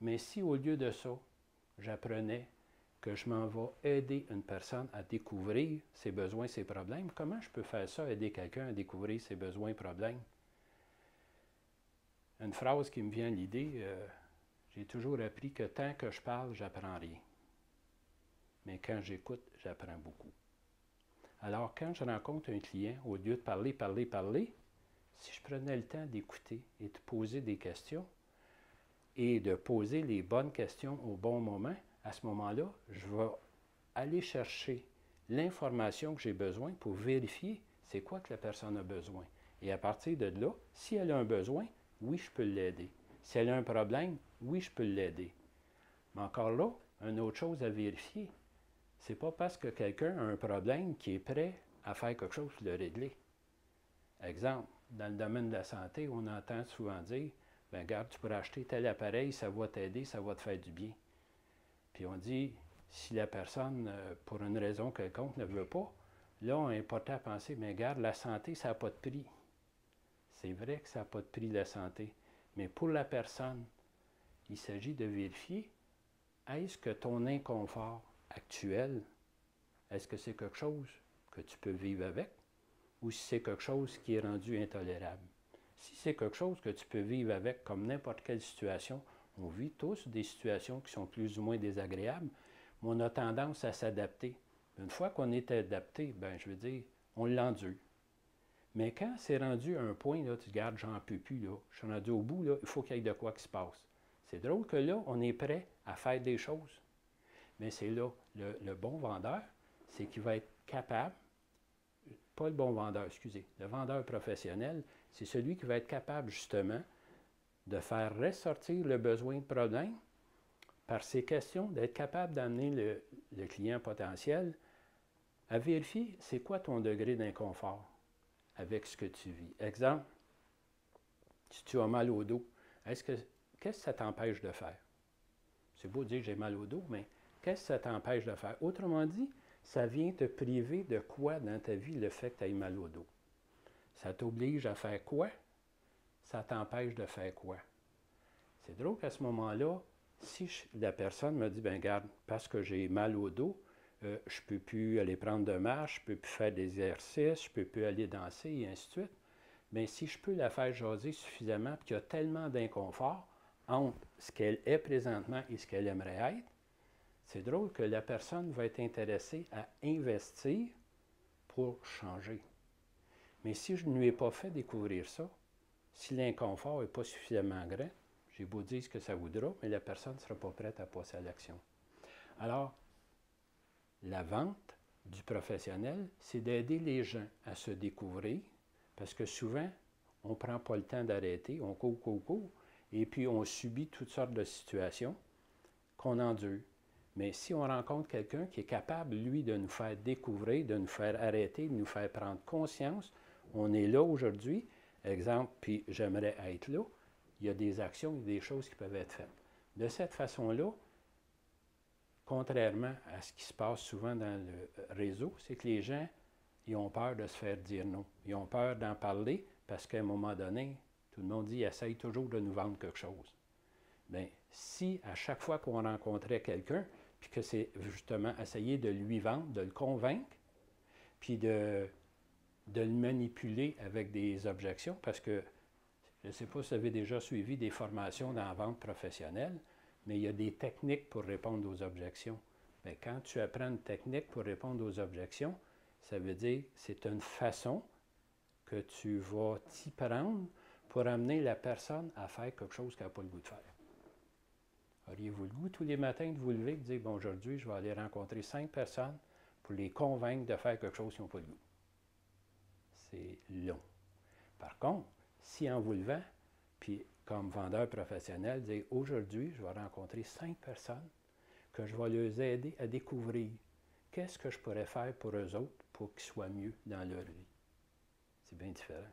Mais si au lieu de ça, j'apprenais que je m'en vais aider une personne à découvrir ses besoins, ses problèmes, comment je peux faire ça, aider quelqu'un à découvrir ses besoins et problèmes? Une phrase qui me vient à l'idée, j'ai toujours appris que tant que je parle, j'apprends rien. Mais quand j'écoute, j'apprends beaucoup. Alors, quand je rencontre un client, au lieu de parler, si je prenais le temps d'écouter et de poser des questions, et de poser les bonnes questions au bon moment, à ce moment-là, je vais aller chercher l'information que j'ai besoin pour vérifier c'est quoi que la personne a besoin. Et à partir de là, si elle a un besoin, oui, je peux l'aider. Si elle a un problème, oui, je peux l'aider. Mais encore là, une autre chose à vérifier, c'est pas parce que quelqu'un a un problème qu'il est prêt à faire quelque chose pour le régler. Exemple, dans le domaine de la santé, on entend souvent dire ben regarde, tu pourras acheter tel appareil, ça va t'aider, ça va te faire du bien. Puis on dit, si la personne, pour une raison quelconque, ne veut pas, là, on est porté à penser, mais regarde, la santé, ça n'a pas de prix. C'est vrai que ça n'a pas de prix, la santé. Mais pour la personne, il s'agit de vérifier, est-ce que ton inconfort actuel, est-ce que c'est quelque chose que tu peux vivre avec, ou si c'est quelque chose qui est rendu intolérable? Si c'est quelque chose que tu peux vivre avec, comme n'importe quelle situation, on vit tous des situations qui sont plus ou moins désagréables, mais on a tendance à s'adapter. Une fois qu'on est adapté, ben je veux dire, on l'endure. Mais quand c'est rendu à un point, là, tu gardes, j'en peux plus, là, je suis rendu au bout, là, il faut qu'il y ait de quoi qui se passe. C'est drôle que là, on est prêt à faire des choses. Mais c'est là, le bon vendeur, c'est qu'il va être capable, pas le bon vendeur, excusez, le vendeur professionnel, c'est celui qui va être capable justement de faire ressortir le besoin de problème par ces questions, d'être capable d'amener le client potentiel à vérifier c'est quoi ton degré d'inconfort avec ce que tu vis. Exemple, si tu as mal au dos, qu'est-ce que ça t'empêche de faire? C'est beau de dire que j'ai mal au dos, mais qu'est-ce que ça t'empêche de faire? Autrement dit, ça vient te priver de quoi dans ta vie le fait que tu aies mal au dos? Ça t'oblige à faire quoi? Ça t'empêche de faire quoi? C'est drôle qu'à ce moment-là, si la personne me dit, ben regarde, parce que j'ai mal au dos, je ne peux plus aller prendre de marche, je ne peux plus faire des exercices, je ne peux plus aller danser, et ainsi de suite. Mais si je peux la faire jaser suffisamment, puis qu'il y a tellement d'inconfort entre ce qu'elle est présentement et ce qu'elle aimerait être, c'est drôle que la personne va être intéressée à investir pour changer. Mais si je ne lui ai pas fait découvrir ça, si l'inconfort n'est pas suffisamment grand, j'ai beau dire ce que ça voudra, mais la personne ne sera pas prête à passer à l'action. Alors, la vente du professionnel, c'est d'aider les gens à se découvrir, parce que souvent, on ne prend pas le temps d'arrêter, on court, et puis on subit toutes sortes de situations qu'on endure. Mais si on rencontre quelqu'un qui est capable, lui, de nous faire découvrir, de nous faire arrêter, de nous faire prendre conscience, on est là aujourd'hui, exemple, puis j'aimerais être là, il y a des actions, il y a des choses qui peuvent être faites. De cette façon-là, contrairement à ce qui se passe souvent dans le réseau, c'est que les gens, ils ont peur de se faire dire non. Ils ont peur d'en parler parce qu'à un moment donné, tout le monde dit, essaye toujours de nous vendre quelque chose. Bien, si à chaque fois qu'on rencontrait quelqu'un, puis que c'est justement essayer de lui vendre, de le convaincre, puis de le manipuler avec des objections, parce que je ne sais pas si vous avez déjà suivi des formations dans la vente professionnelle, mais il y a des techniques pour répondre aux objections. Bien, quand tu apprends une technique pour répondre aux objections, ça veut dire que c'est une façon que tu vas t'y prendre pour amener la personne à faire quelque chose qu'elle n'a pas le goût de faire. Auriez-vous le goût tous les matins de vous lever et de dire, bon, aujourd'hui, je vais aller rencontrer 5 personnes pour les convaincre de faire quelque chose qu'ils n'ont pas le goût? C'est long. Par contre, si en vous levant, puis comme vendeur professionnel, dire, aujourd'hui, je vais rencontrer 5 personnes que je vais les aider à découvrir qu'est-ce que je pourrais faire pour eux autres pour qu'ils soient mieux dans leur vie. C'est bien différent.